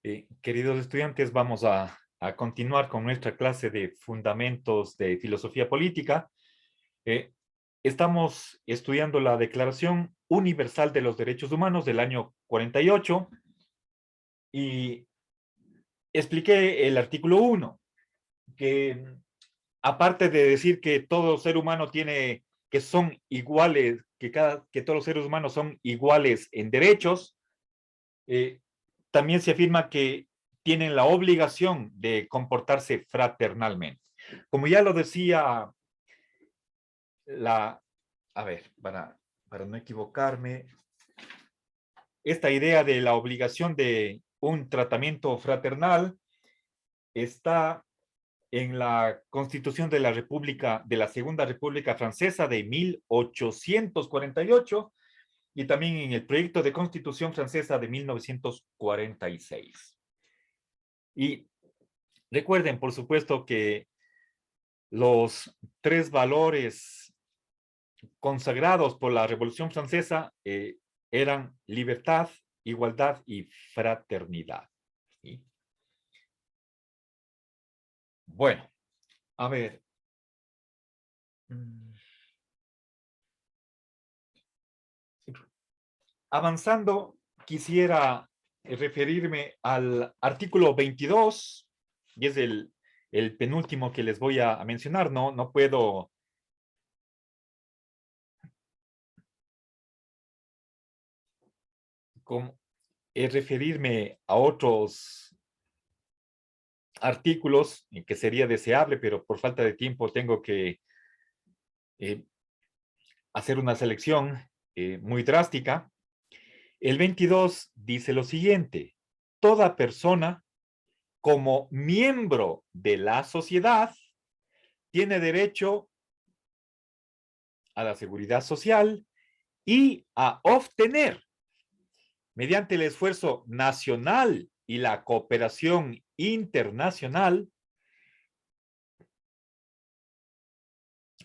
Queridos estudiantes, vamos a continuar con nuestra clase de Fundamentos de Filosofía Política. Eh, Estamos estudiando la Declaración Universal de los Derechos Humanos del año 48 y expliqué el artículo 1, que aparte de decir que todo ser humano tiene, que son iguales, que todos los seres humanos son iguales en derechos, eh, también se afirma que tienen la obligación de comportarse fraternalmente. Como ya lo decía la, a ver, para no equivocarme, esta idea de la obligación de un tratamiento fraternal está en la Constitución de la República, de la Segunda República Francesa de 1848 y también en el proyecto de Constitución francesa de 1946. Y recuerden, por supuesto, que los tres valores consagrados por la Revolución Francesa eran libertad, igualdad y fraternidad. ¿Sí? Bueno, a ver. Avanzando, quisiera referirme al artículo 22, y es el penúltimo que les voy a mencionar. No puedo referirme a otros artículos que sería deseable, pero por falta de tiempo tengo que eh, hacer una selección muy drástica. El 22 dice lo siguiente: toda persona como miembro de la sociedad tiene derecho a la seguridad social y a obtener, mediante el esfuerzo nacional y la cooperación internacional,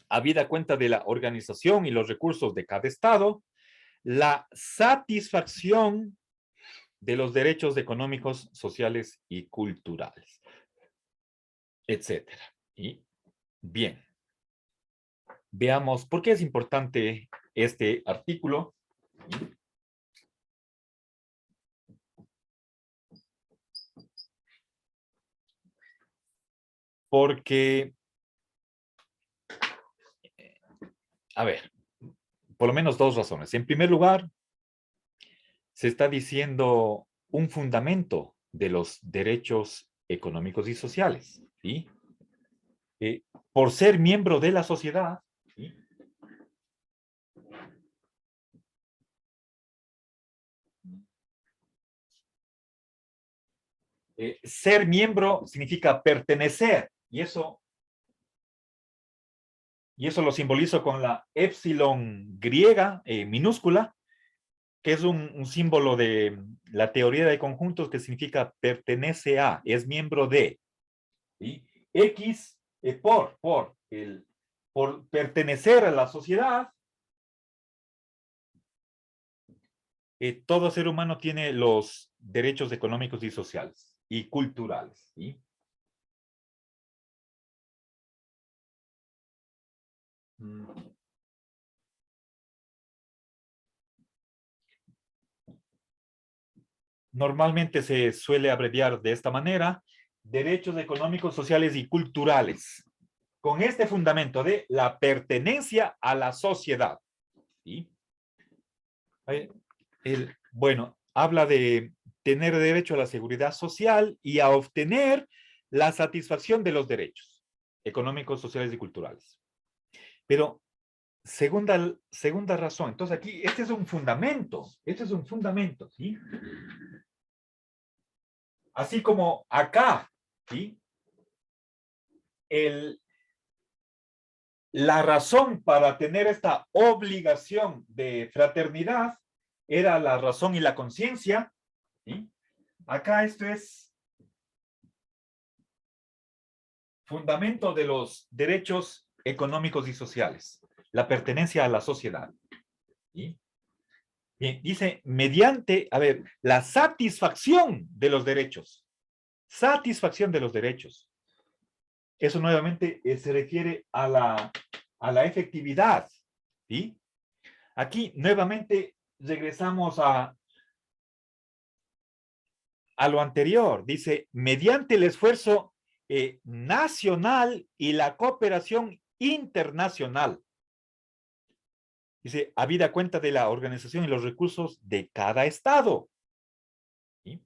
habida cuenta de la organización y los recursos de cada Estado, la satisfacción de los derechos económicos, sociales y culturales, etcétera. Y bien, veamos por qué es importante este artículo. Porque, a ver, por lo menos dos razones. En primer lugar, se está diciendo un fundamento de los derechos económicos y sociales, ¿sí? Por ser miembro de la sociedad, ¿sí? Ser miembro significa pertenecer, y eso lo simbolizo con la épsilon griega minúscula, que es un símbolo de la teoría de conjuntos que significa pertenece a, es miembro de. ¿Sí? X por pertenecer a la sociedad, todo ser humano tiene los derechos económicos y sociales y culturales. ¿Sí? Normalmente se suele abreviar de esta manera: derechos económicos, sociales y culturales, con este fundamento de la pertenencia a la sociedad. ¿Sí? Bueno, habla de tener derecho a la seguridad social y a obtener la satisfacción de los derechos económicos, sociales y culturales. Pero segunda razón, entonces aquí, este es un fundamento, ¿sí? Así como acá, ¿sí? La razón para tener esta obligación de fraternidad era la razón y la conciencia, ¿sí? Acá esto es fundamento de los derechos económicos y sociales, la pertenencia a la sociedad. ¿Sí? Bien, dice, mediante, a ver, la satisfacción de los derechos. Satisfacción de los derechos. Eso nuevamente se refiere a la efectividad. ¿Sí? Aquí nuevamente regresamos a lo anterior. Dice, mediante el esfuerzo nacional y la cooperación internacional. Dice, habida cuenta de la organización y los recursos de cada estado. ¿Sí?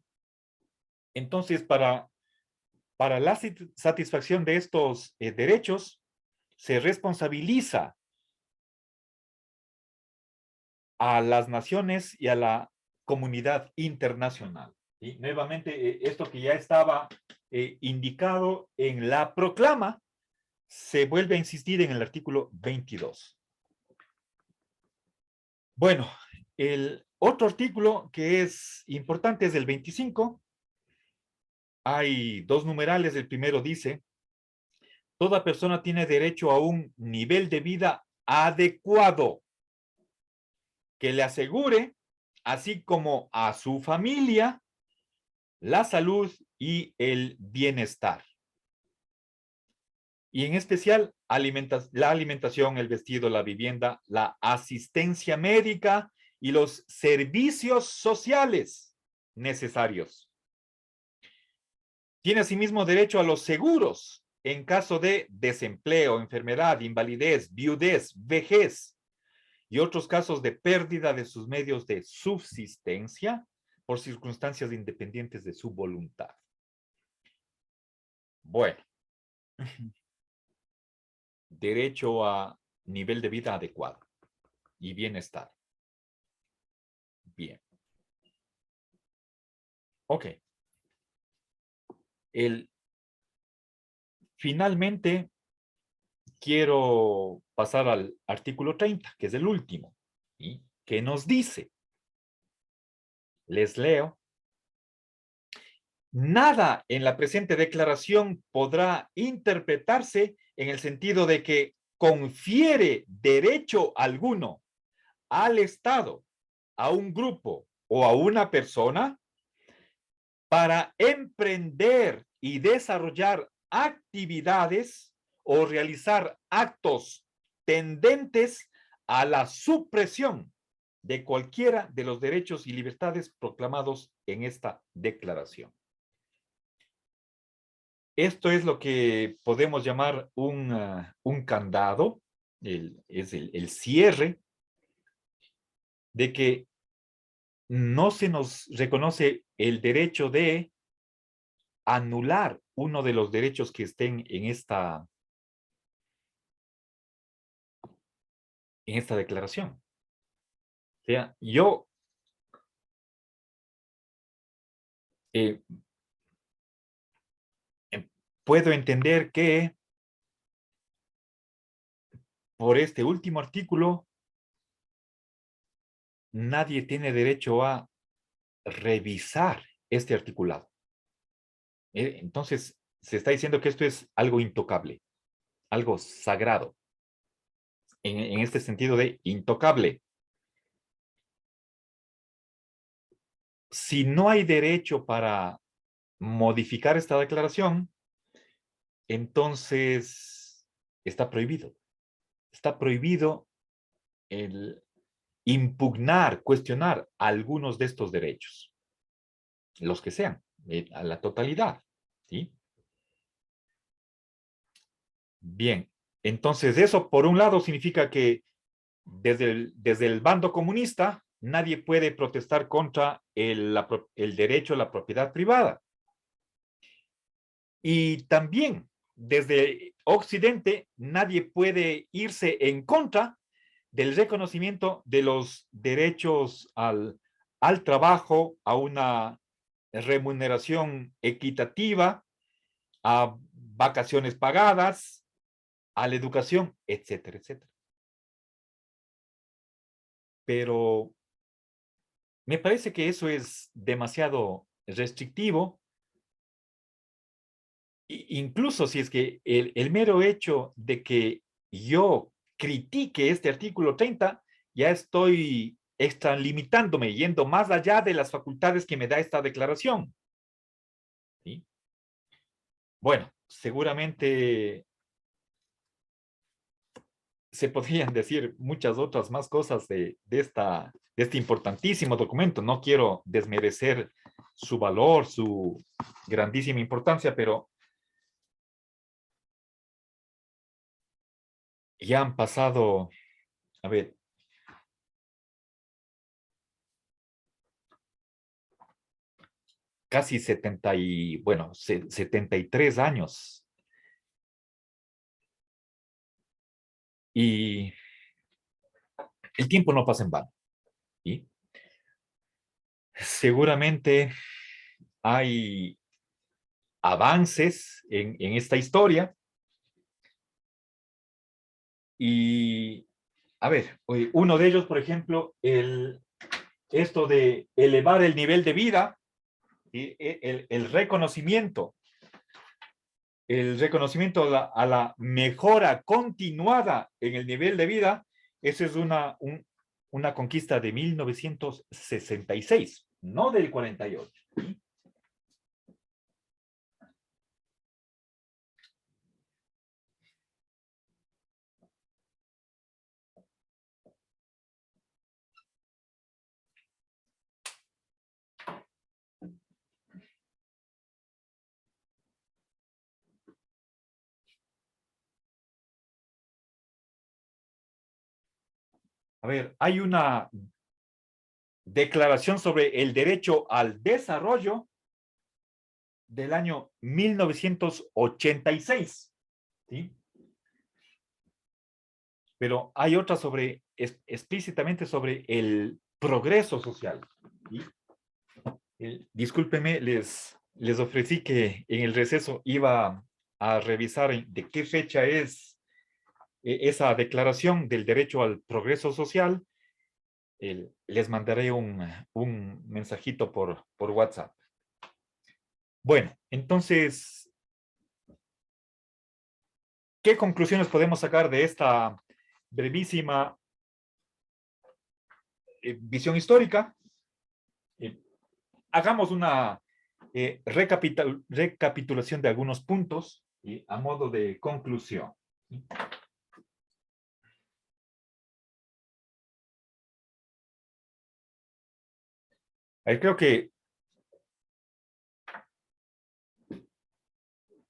Entonces, para la satisfacción de estos derechos, se responsabiliza a las naciones y a la comunidad internacional. Y nuevamente, esto que ya estaba indicado en la proclama, se vuelve a insistir en el artículo 22. Bueno, el otro artículo que es importante es el 25. Hay dos numerales. El primero dice, toda persona tiene derecho a un nivel de vida adecuado que le asegure, así como a su familia, la salud y el bienestar. Y en especial, la alimentación, el vestido, la vivienda, la asistencia médica y los servicios sociales necesarios. Tiene asimismo derecho a los seguros en caso de desempleo, enfermedad, invalidez, viudez, vejez y otros casos de pérdida de sus medios de subsistencia por circunstancias independientes de su voluntad. Bueno, derecho a nivel de vida adecuado y bienestar. Bien. Ok. Finalmente, quiero pasar al artículo 30, que es el último, ¿sí? Que nos dice, les leo, nada en la presente declaración podrá interpretarse en el sentido de que confiere derecho alguno al Estado, a un grupo o a una persona para emprender y desarrollar actividades o realizar actos tendentes a la supresión de cualquiera de los derechos y libertades proclamados en esta declaración. Esto es lo que podemos llamar un candado, es el cierre, de que no se nos reconoce el derecho de anular uno de los derechos que estén en esta declaración. O sea, yo eh, puedo entender que por este último artículo nadie tiene derecho a revisar este articulado. Entonces, se está diciendo que esto es algo intocable, algo sagrado, en este sentido de intocable. Si no hay derecho para modificar esta declaración, entonces está prohibido. Está prohibido el impugnar, cuestionar algunos de estos derechos, los que sean, a la totalidad, ¿sí? Bien, entonces eso por un lado significa que desde el bando comunista nadie puede protestar contra el derecho a la propiedad privada. Y también desde Occidente nadie puede irse en contra del reconocimiento de los derechos al trabajo, a una remuneración equitativa, a vacaciones pagadas, a la educación, etcétera, etcétera. Pero me parece que eso es demasiado restrictivo, incluso si es que el mero hecho de que yo critique este artículo 30, ya estoy extralimitándome, yendo más allá de las facultades que me da esta declaración. ¿Sí? Bueno, seguramente se podrían decir muchas otras más cosas de este importantísimo documento. No quiero desmerecer su valor, su grandísima importancia, pero ya han pasado, a ver, casi 73 años. Y el tiempo no pasa en vano. ¿Sí? Seguramente hay avances en esta historia y, a ver, uno de ellos, por ejemplo, esto de elevar el nivel de vida, y el reconocimiento a la mejora continuada en el nivel de vida, eso es una conquista de 1966, no del 48. ¿Sí? A ver, hay una declaración sobre el derecho al desarrollo del año 1986, ¿sí? Pero hay otra explícitamente sobre el progreso social. ¿Sí? Discúlpeme, les ofrecí que en el receso iba a revisar de qué fecha es esa declaración del derecho al progreso social. Les mandaré un mensajito por WhatsApp. Bueno, entonces, ¿qué conclusiones podemos sacar de esta brevísima visión histórica? Eh, Hagamos una recapitulación de algunos puntos a modo de conclusión. Creo que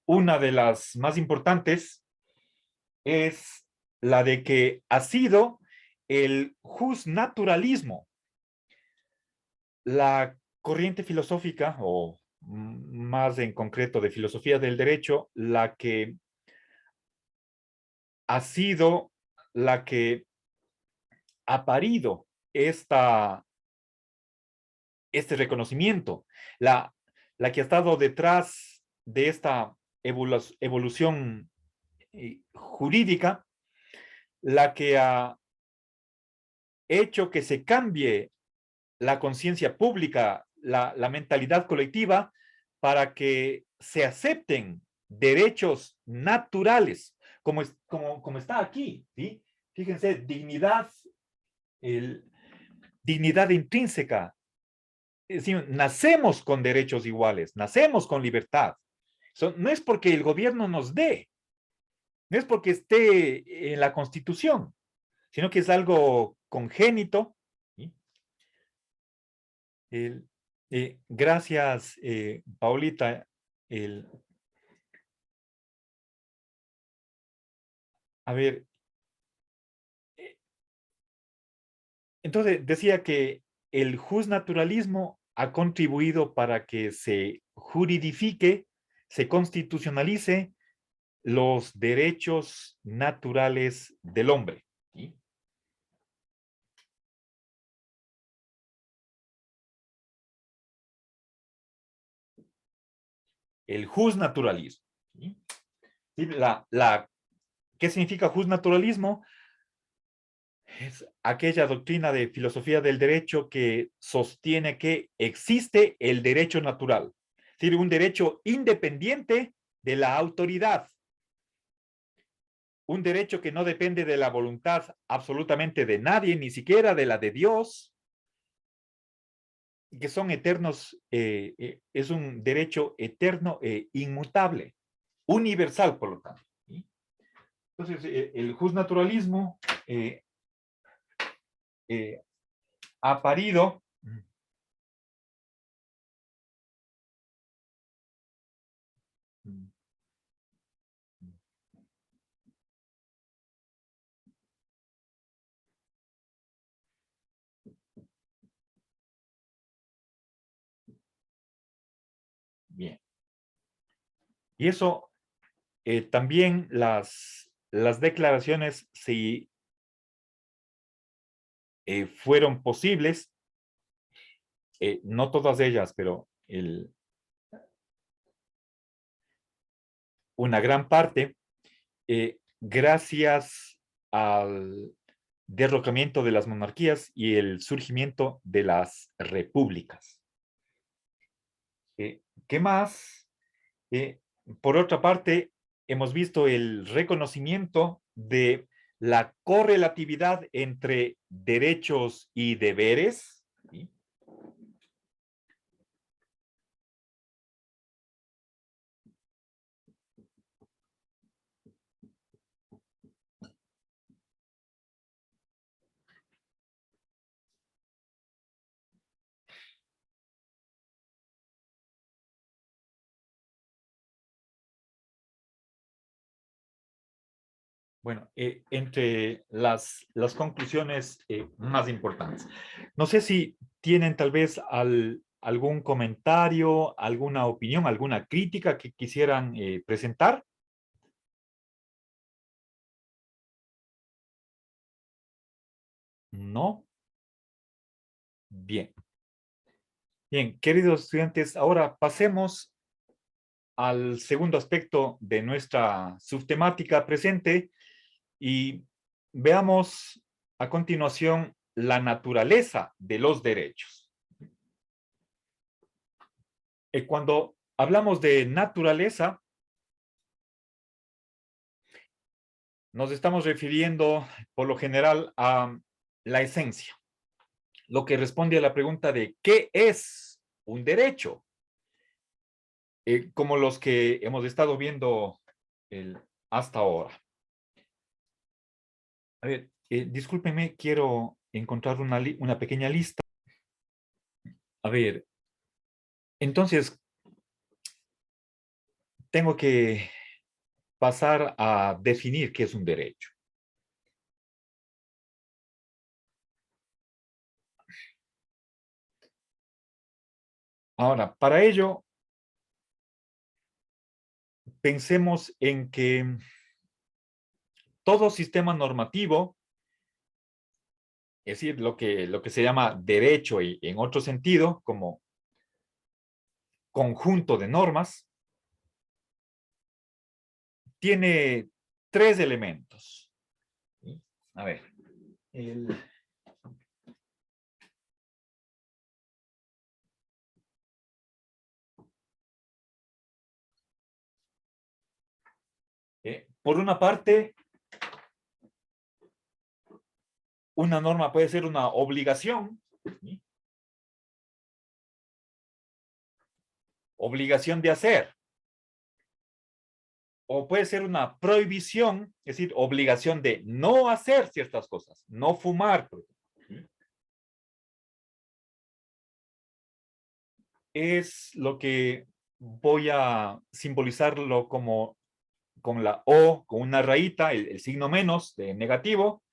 una de las más importantes es la de que ha sido el justnaturalismo la corriente filosófica, o más en concreto de filosofía del derecho, la que ha sido la que ha parido este reconocimiento, la que ha estado detrás de esta evolución jurídica, la que ha hecho que se cambie la conciencia pública, la mentalidad colectiva, para que se acepten derechos naturales, como está aquí, ¿sí? Fíjense, dignidad intrínseca. Es decir, nacemos con derechos iguales, nacemos con libertad. No es porque el gobierno nos dé, no es porque esté en la Constitución, sino que es algo congénito. ¿Sí? Gracias, Paulita. El, a ver, eh, entonces decía que el justnaturalismo ha contribuido para que se juridifique, se constitucionalice los derechos naturales del hombre. ¿Sí? El justnaturalismo. ¿Sí? ¿Sí? ¿Qué significa justnaturalismo? Es aquella doctrina de filosofía del derecho que sostiene que existe el derecho natural, es decir, un derecho independiente de la autoridad, un derecho que no depende de la voluntad absolutamente de nadie, ni siquiera de la de Dios, que son eternos, es un derecho eterno e inmutable, universal, por lo tanto. ¿Sí? Entonces, el justnaturalismo eh, ha parido. Bien. Y eso también las declaraciones, si fueron posibles, no todas ellas, pero una gran parte, gracias al derrocamiento de las monarquías y el surgimiento de las repúblicas. ¿Qué más? Eh, por otra parte, hemos visto el reconocimiento de la correlatividad entre derechos y deberes. ¿Sí? Bueno, entre las conclusiones más importantes. No sé si tienen tal vez algún comentario, alguna opinión, alguna crítica que quisieran presentar. No. Bien. Bien, queridos estudiantes, ahora pasemos al segundo aspecto de nuestra subtemática presente y veamos a continuación la naturaleza de los derechos. Cuando hablamos de naturaleza, nos estamos refiriendo por lo general a la esencia, lo que responde a la pregunta de ¿qué es un derecho? Como los que hemos estado viendo hasta ahora. A ver, discúlpeme, quiero encontrar una pequeña lista. A ver, entonces tengo que pasar a definir qué es un derecho. Ahora, para ello, pensemos en que todo sistema normativo, es decir, lo que se llama derecho y en otro sentido, como conjunto de normas, tiene tres elementos. ¿Sí? A ver, el, por una parte, una norma puede ser una obligación, ¿sí? Obligación de hacer, o puede ser una prohibición, es decir, obligación de no hacer ciertas cosas, no fumar, por ejemplo. Es lo que voy a simbolizarlo como con la O, con una rayita, el signo menos de negativo.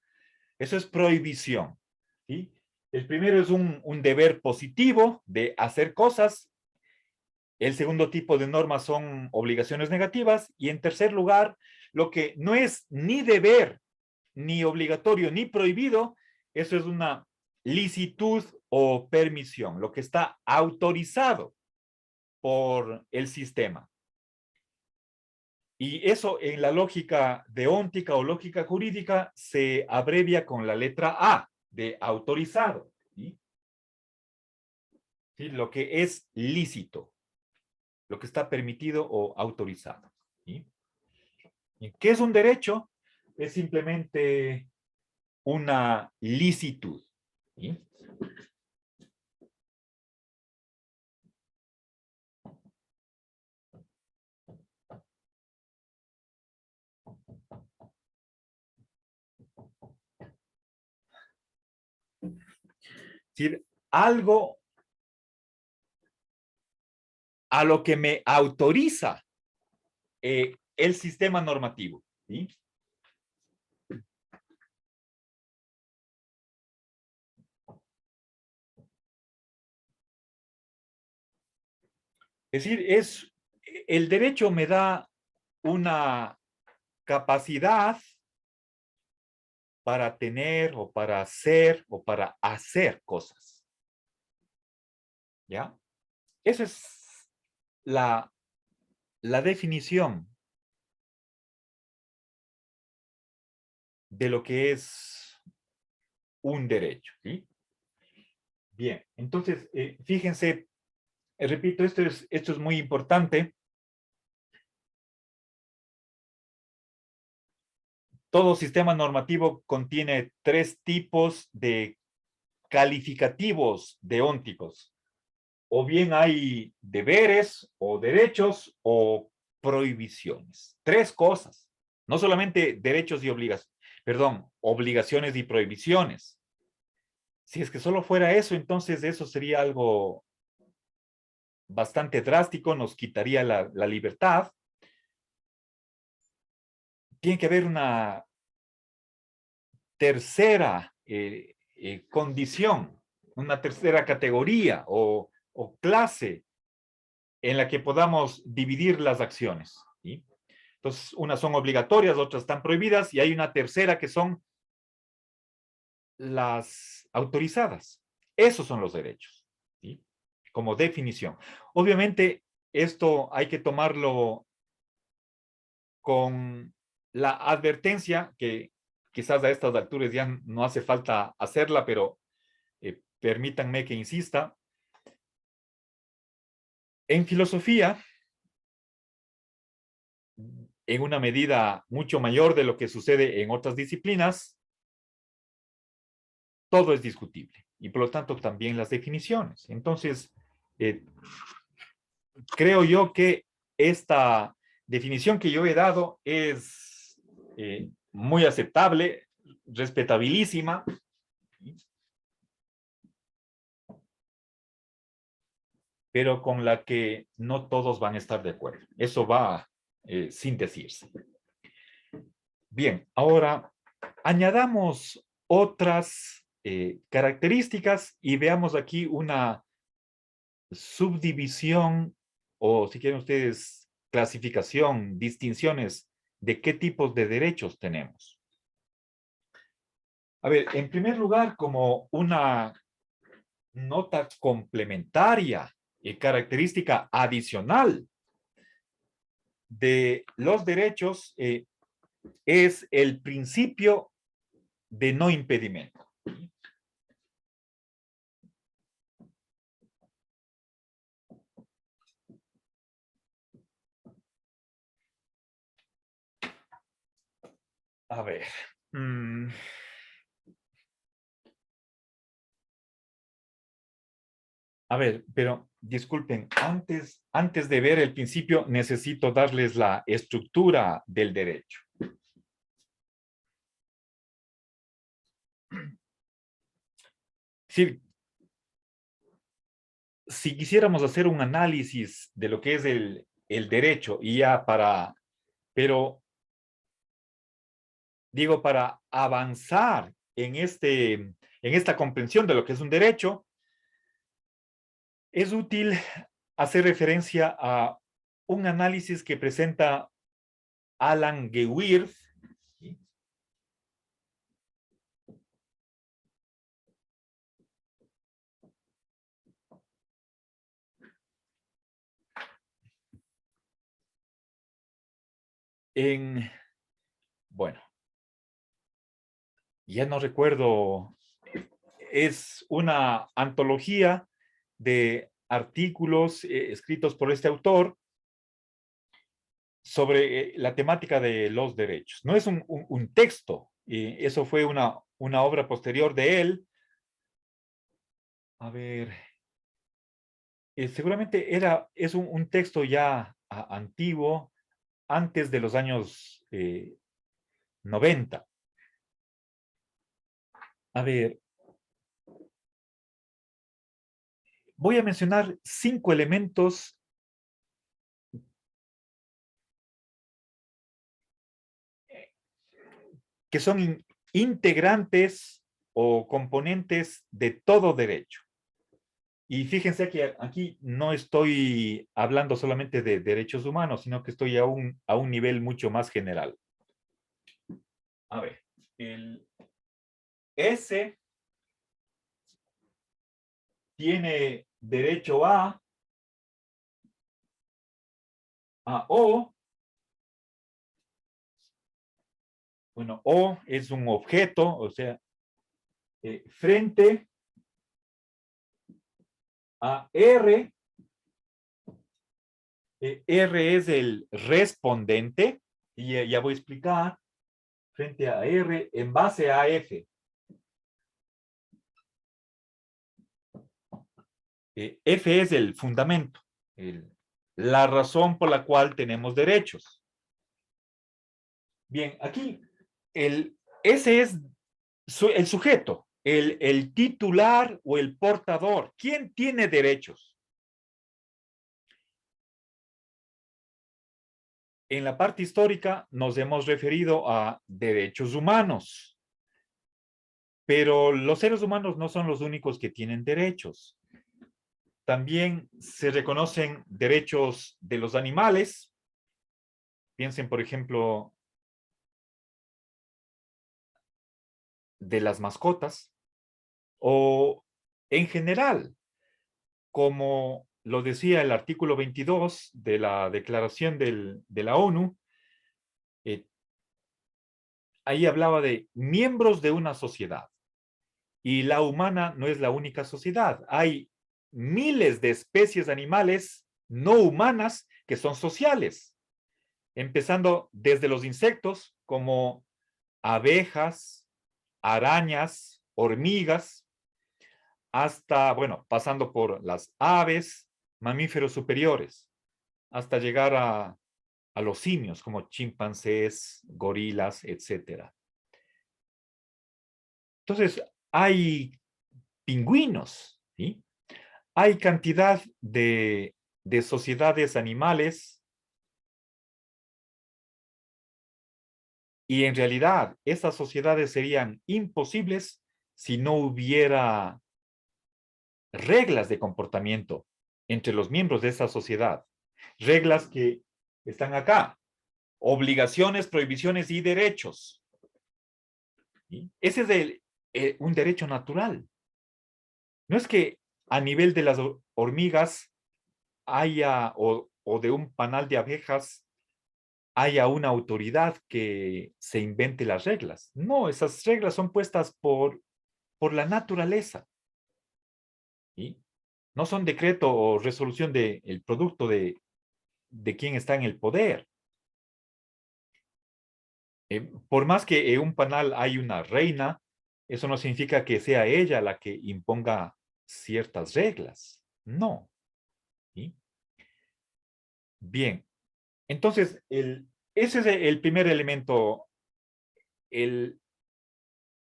Eso es prohibición. ¿Sí? El primero es un deber positivo de hacer cosas. El segundo tipo de normas son obligaciones negativas. Y en tercer lugar, lo que no es ni deber, ni obligatorio, ni prohibido, eso es una licitud o permisión, lo que está autorizado por el sistema. Y eso en la lógica deóntica o lógica jurídica se abrevia con la letra A de autorizado. ¿Sí? ¿Sí? Lo que es lícito, lo que está permitido o autorizado. ¿Sí? ¿Qué es un derecho? Es simplemente una licitud. ¿Sí? decir, algo a lo que me autoriza el sistema normativo. ¿Sí? Es decir, el derecho me da una capacidad para tener o para hacer o para hacer cosas. ¿Ya? Esa es la definición de lo que es un derecho. ¿Sí? Bien, entonces, fíjense, repito, esto es muy importante. Todo sistema normativo contiene tres tipos de calificativos deónticos. O bien hay deberes o derechos o prohibiciones. Tres cosas. No solamente derechos y obligaciones, perdón, obligaciones y prohibiciones. Si es que solo fuera eso, entonces eso sería algo bastante drástico, nos quitaría la libertad. Tiene que haber una tercera condición, una tercera categoría o clase en la que podamos dividir las acciones. ¿Sí? Entonces, unas son obligatorias, otras están prohibidas, y hay una tercera que son las autorizadas. Esos son los derechos, ¿sí? Como definición. Obviamente, esto hay que tomarlo con la advertencia que quizás a estas alturas ya no hace falta hacerla, pero permítanme que insista. En filosofía, en una medida mucho mayor de lo que sucede en otras disciplinas, todo es discutible y por lo tanto también las definiciones. Entonces, eh, creo yo que esta definición que yo he dado es muy aceptable, respetabilísima, pero con la que no todos van a estar de acuerdo. Eso va sin decirse. Bien, ahora añadamos otras características y veamos aquí una subdivisión o, si quieren ustedes, clasificación, distinciones de qué tipos de derechos tenemos. A ver, en primer lugar, como una nota complementaria y característica adicional de los derechos es el principio de no impedimento. A ver. A ver, pero disculpen, antes de ver el principio, necesito darles la estructura del derecho. Sí, si quisiéramos hacer un análisis de lo que es el derecho, y ya pero digo, para avanzar en esta comprensión de lo que es un derecho, es útil hacer referencia a un análisis que presenta Alan Gewirth, ¿sí? Bueno, ya no recuerdo, es una antología de artículos escritos por este autor sobre la temática de los derechos. No es un texto, eso fue una obra posterior de él. A ver, seguramente es un texto ya antiguo, antes de los años 90. A ver, voy a mencionar 5 elementos que son integrantes o componentes de todo derecho. Y fíjense que aquí no estoy hablando solamente de derechos humanos, sino que estoy a un nivel mucho más general. A ver, el S tiene derecho a O. Bueno, O es un objeto, o sea, frente a R. R es el respondente, y ya voy a explicar, frente a R en base a F. F es el fundamento, la razón por la cual tenemos derechos. Bien, aquí ese es el sujeto, el titular o el portador. ¿Quién tiene derechos? En la parte histórica nos hemos referido a derechos humanos, pero los seres humanos no son los únicos que tienen derechos. También se reconocen derechos de los animales. Piensen, por ejemplo, de las mascotas, o en general, como lo decía el artículo 22 de la Declaración de la ONU, eh, ahí hablaba de miembros de una sociedad. Y la humana no es la única sociedad. Hay miles de especies animales no humanas que son sociales, empezando desde los insectos como abejas, arañas, hormigas, hasta, bueno, pasando por las aves, mamíferos superiores, hasta llegar a los simios como chimpancés, gorilas, etcétera. Entonces, hay pingüinos, ¿sí? Hay cantidad de sociedades animales y en realidad esas sociedades serían imposibles si no hubiera reglas de comportamiento entre los miembros de esa sociedad. Reglas que están acá. Obligaciones, prohibiciones y derechos. ¿Sí? Ese es un derecho natural. No es que a nivel de las hormigas haya, o de un panal de abejas, haya una autoridad que se invente las reglas. No, esas reglas son puestas por la naturaleza. ¿Sí? No son decreto o resolución del producto de quien está en el poder. Por más que en un panal hay una reina, eso no significa que sea ella la que imponga ciertas reglas. No. ¿Sí? Bien. Entonces, ese es el primer elemento, el,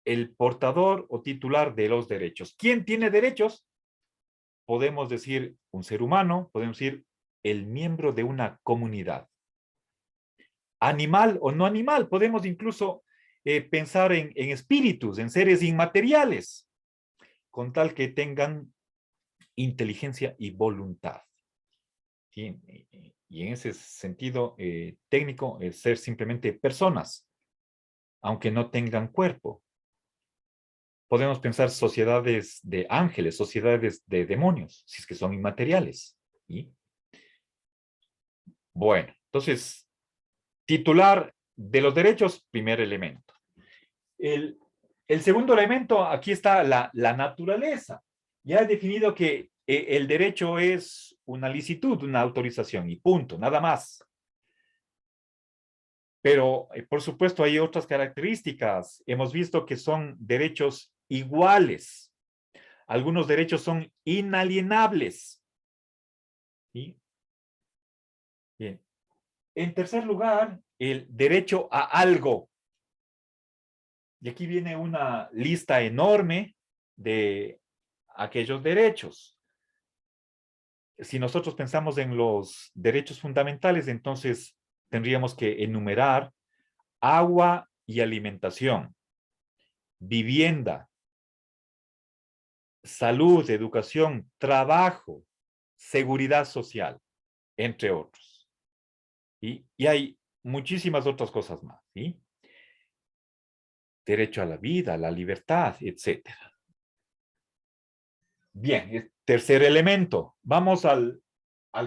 el portador o titular de los derechos. ¿Quién tiene derechos? Podemos decir un ser humano, podemos decir el miembro de una comunidad. Animal o no animal, podemos incluso pensar en espíritus, en seres inmateriales, con tal que tengan inteligencia y voluntad. ¿Sí? Y en ese sentido técnico, ser simplemente personas, aunque no tengan cuerpo. Podemos pensar sociedades de ángeles, sociedades de demonios, si es que son inmateriales. ¿Sí? Bueno, entonces, titular de los derechos, primer elemento. El, el segundo elemento, aquí está la naturaleza. Ya he definido que el derecho es una licitud, una autorización y punto, nada más. Pero, por supuesto, hay otras características. Hemos visto que son derechos iguales. Algunos derechos son inalienables. ¿Sí? Bien. En tercer lugar, el derecho a algo. Y aquí viene una lista enorme de aquellos derechos. si nosotros pensamos en los derechos fundamentales, entonces tendríamos que enumerar agua y alimentación, vivienda, salud, educación, trabajo, seguridad social, entre otros. Y hay muchísimas otras cosas más, ¿sí? Derecho a la vida, a la libertad, etcétera. Bien, tercer elemento. Vamos al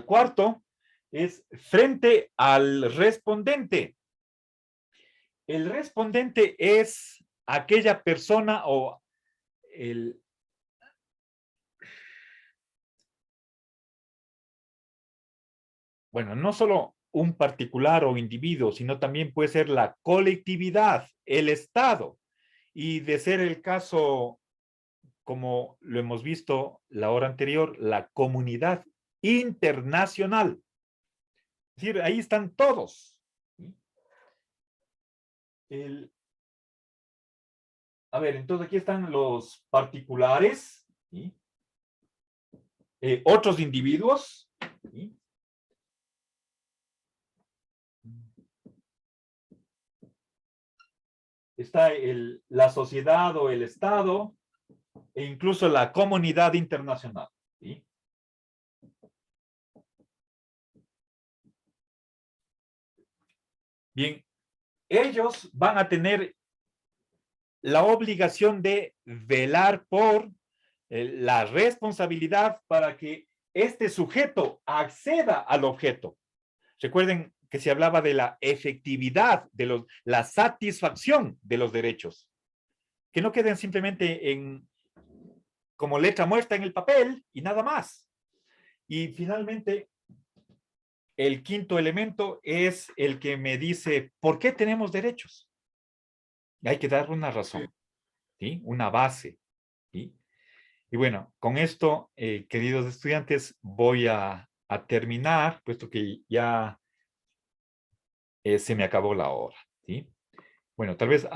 cuarto. Es frente al respondente. El respondente es aquella persona o el... Bueno, no solo un particular o individuo, sino también puede ser la colectividad, el Estado. Y de ser el caso, como lo hemos visto la hora anterior, la comunidad internacional. Es decir, ahí están todos. El, a ver, entonces aquí están los particulares, ¿sí? Otros individuos, ¿sí? Está la sociedad o el Estado e incluso la comunidad internacional, ¿sí? Bien, ellos van a tener la obligación de velar por la responsabilidad para que este sujeto acceda al objeto. Recuerden que se hablaba de la efectividad, de la satisfacción de los derechos, que no queden simplemente como letra muerta en el papel y nada más. Y finalmente, el quinto elemento es el que me dice, ¿por qué tenemos derechos? Y hay que dar una razón, ¿sí? Una base, ¿sí? Y bueno, con esto, queridos estudiantes, voy a terminar, puesto que ya se me acabó la hora, ¿sí? Bueno, tal vez